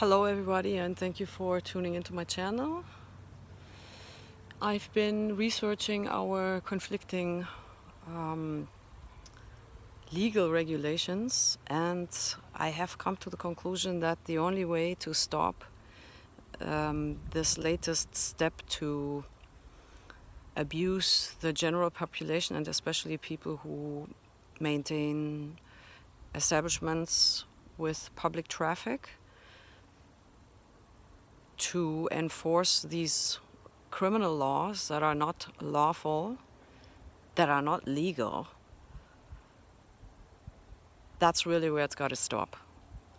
Hello everybody, and thank you for tuning into my channel. I've been researching our conflicting legal regulations, and I have come to the conclusion that the only way to stop this latest step to abuse the general population, and especially people who maintain establishments with public traffic, to enforce these criminal laws that are not lawful, that are not legal. That's really where it's got to stop.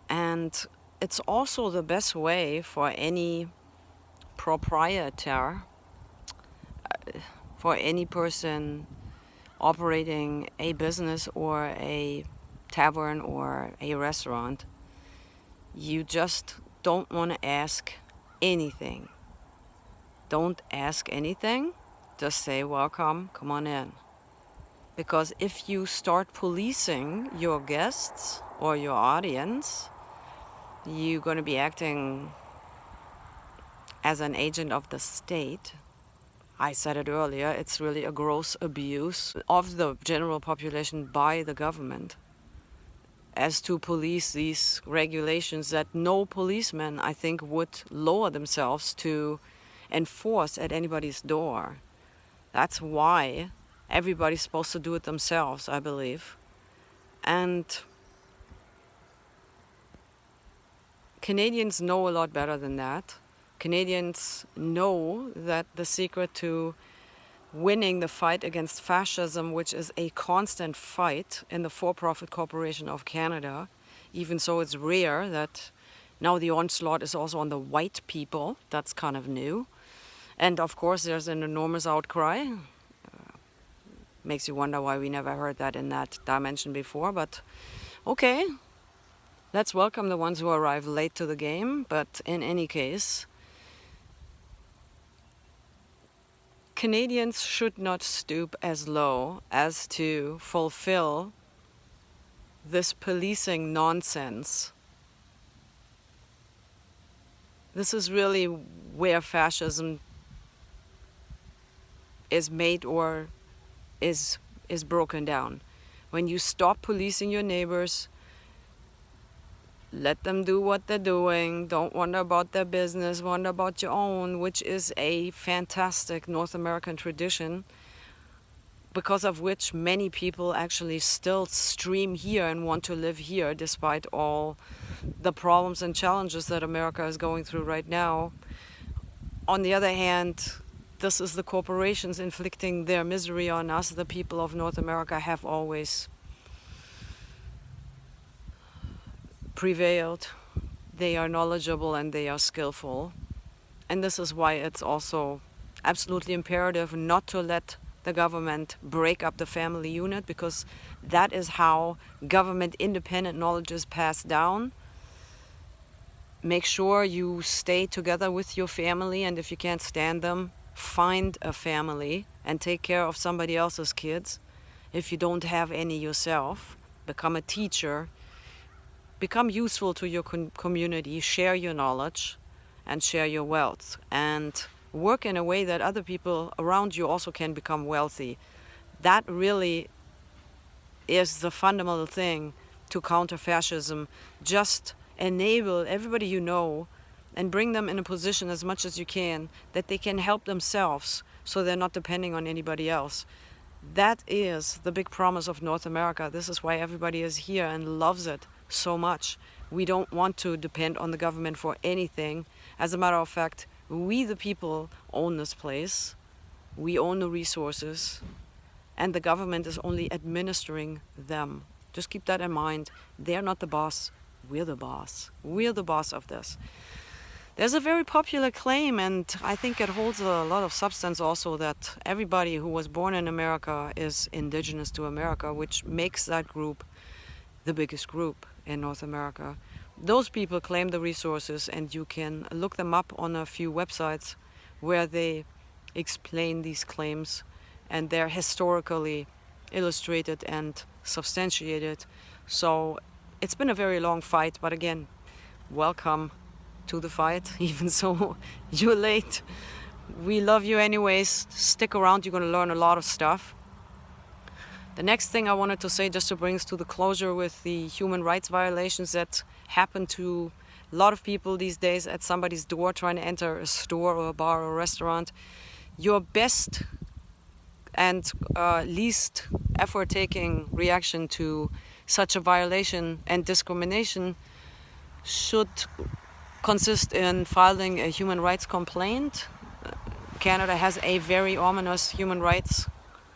And it's also the best way for any proprietor, for any person operating a business or a tavern or a restaurant. You just don't want to ask anything. Don't ask anything. Just say, welcome, come on in. Because if you start policing your guests or your audience, you're going to be acting as an agent of the state. I said it earlier, it's really a gross abuse of the general population by the government as to police these regulations that no policeman, I think, would lower themselves to enforce at anybody's door. That's why everybody's supposed to do it themselves, I believe. And Canadians know a lot better than that. Canadians know that the secret to winning the fight against fascism, which is a constant fight in the for-profit corporation of Canada, even so it's rare that now the onslaught is also on the white people. That's kind of new. And of course there's an enormous outcry. Makes you wonder why we never heard that in that dimension before, but okay. Let's welcome the ones who arrive late to the game, but in any case, Canadians should not stoop as low as to fulfill this policing nonsense. This is really where fascism is made or is broken down. When you stop policing your neighbors, let them do what they're doing, don't wonder about their business, wonder about your own, which is a fantastic North American tradition, because of which many people actually still stream here and want to live here despite all the problems and challenges that America is going through right now. On the other hand, this is the corporations inflicting their misery on us. The people of North America have always prevailed. They are knowledgeable and they are skillful. And this is why it's also absolutely imperative not to let the government break up the family unit, because that is how government independent knowledge is passed down. Make sure you stay together with your family, and if you can't stand them, find a family and take care of somebody else's kids. If you don't have any yourself, become a teacher. Become useful to your community, share your knowledge and share your wealth, and work in a way that other people around you also can become wealthy. That really is the fundamental thing to counter fascism. Just enable everybody you know and bring them in a position as much as you can that they can help themselves so they're not depending on anybody else. That is the big promise of North America. This is why everybody is here and loves it so much. We don't want to depend on the government for anything. As a matter of fact, we the people own this place. We own the resources, and the government is only administering them. Just keep that in mind. They're not the boss. We're the boss. We're the boss of this. There's a very popular claim, and I think it holds a lot of substance also, that everybody who was born in America is indigenous to America, which makes that group the biggest group in North America. Those people claim the resources, and you can look them up on a few websites where they explain these claims, and they're historically illustrated and substantiated. So it's been a very long fight, but again, welcome. to the fight, even so you're late. We love you anyways. Stick around, you're going to learn a lot of stuff. The next thing I wanted to say, just to bring us to the closure with the human rights violations that happen to a lot of people these days at somebody's door trying to enter a store or a bar or a restaurant. Your best and least effort-taking reaction to such a violation and discrimination should consist in filing a human rights complaint. Canada has a very ominous human rights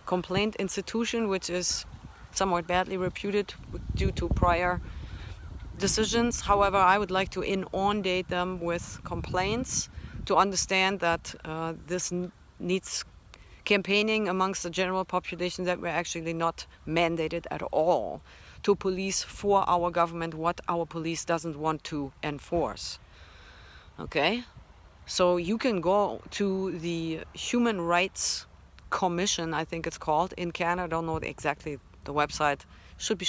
complaint institution, which is somewhat badly reputed due to prior decisions. However, I would like to inundate them with complaints to understand that this needs campaigning amongst the general population, that we're actually not mandated at all to police for our government what our police doesn't want to enforce. Okay? So you can go to the Human Rights Commission, I think it's called, in Canada. I don't know exactly the website. Should be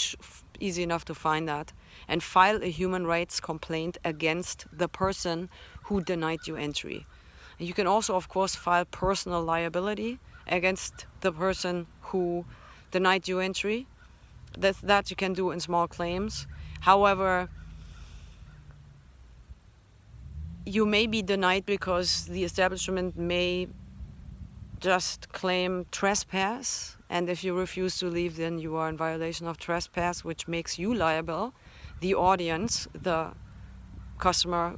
easy enough to find that. And file a human rights complaint against the person who denied you entry. And you can also, of course, file personal liability against the person who denied you entry. That you can do in small claims. However, you may be denied because the establishment may just claim trespass, and if you refuse to leave, then you are in violation of trespass, which makes you liable, the audience, the customer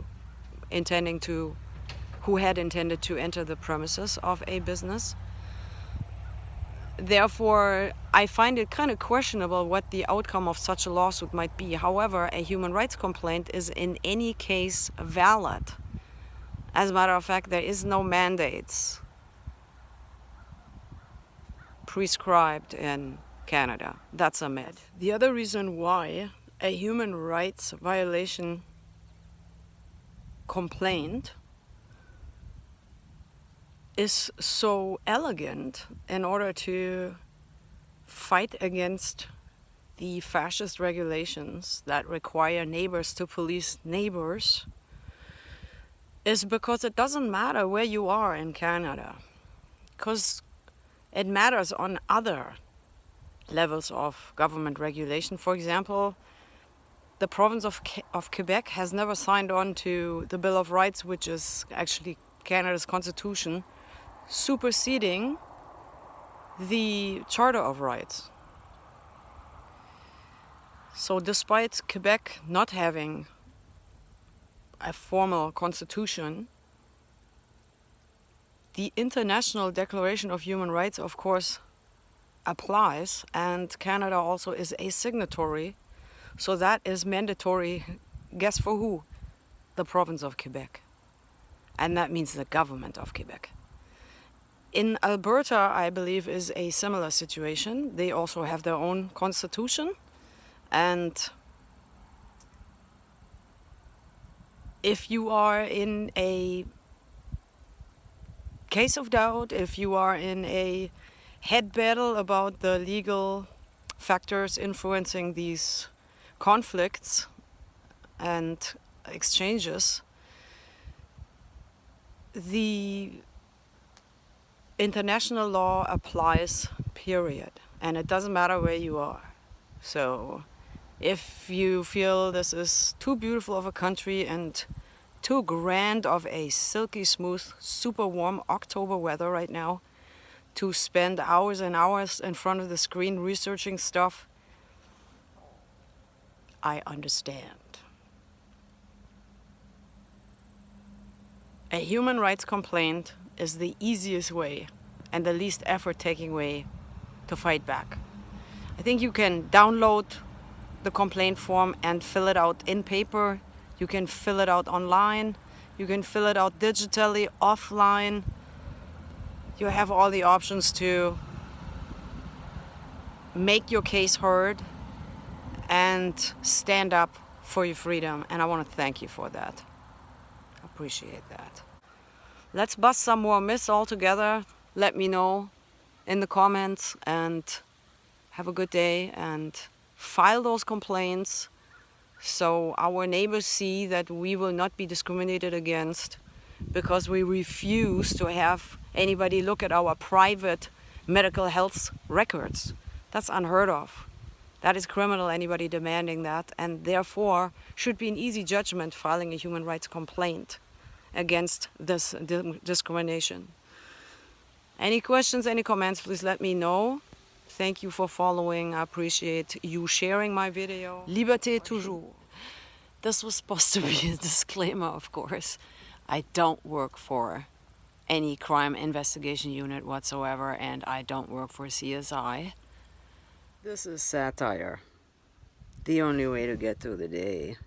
who had intended to enter the premises of a business. Therefore, I find it kind of questionable what the outcome of such a lawsuit might be. However, a human rights complaint is in any case valid. As a matter of fact, there is no mandates prescribed in Canada. That's a myth. The other reason why a human rights violation complaint is so elegant in order to fight against the fascist regulations that require neighbors to police neighbors is because it doesn't matter where you are in Canada, because it matters on other levels of government regulation. For example, the province of Quebec has never signed on to the Bill of Rights, which is actually Canada's constitution, superseding the Charter of Rights. So despite Quebec not having a formal constitution, the International Declaration of Human Rights, of course, applies, and Canada also is a signatory. So that is mandatory. Guess for who? The province of Quebec. And that means the government of Quebec. In Alberta, I believe, is a similar situation. They also have their own constitution. And if you are in a case of doubt, if you are in a head battle about the legal factors influencing these conflicts and exchanges, the international law applies, period. And it doesn't matter where you are. So if you feel this is too beautiful of a country and too grand of a silky smooth, super warm October weather right now to spend hours and hours in front of the screen researching stuff, I understand. A human rights complaint is the easiest way and the least effort-taking way to fight back. I think you can download the complaint form and fill it out in paper. You can fill it out online. You can fill it out digitally, offline. You have all the options to make your case heard and stand up for your freedom. And I want to thank you for that. I appreciate that. Let's bust some more myths all together. Let me know in the comments, and have a good day, and file those complaints So our neighbors see that we will not be discriminated against because we refuse to have anybody look at our private medical health records. That's unheard of. That is criminal, anybody demanding that, and therefore should be an easy judgment filing a human rights complaint against this discrimination. Any questions, any comments, please let me know. Thank you for following. I appreciate you sharing my video. Liberté toujours. This was supposed to be a disclaimer, of course. I don't work for any crime investigation unit whatsoever, and I don't work for CSI. This is satire. The only way to get through the day.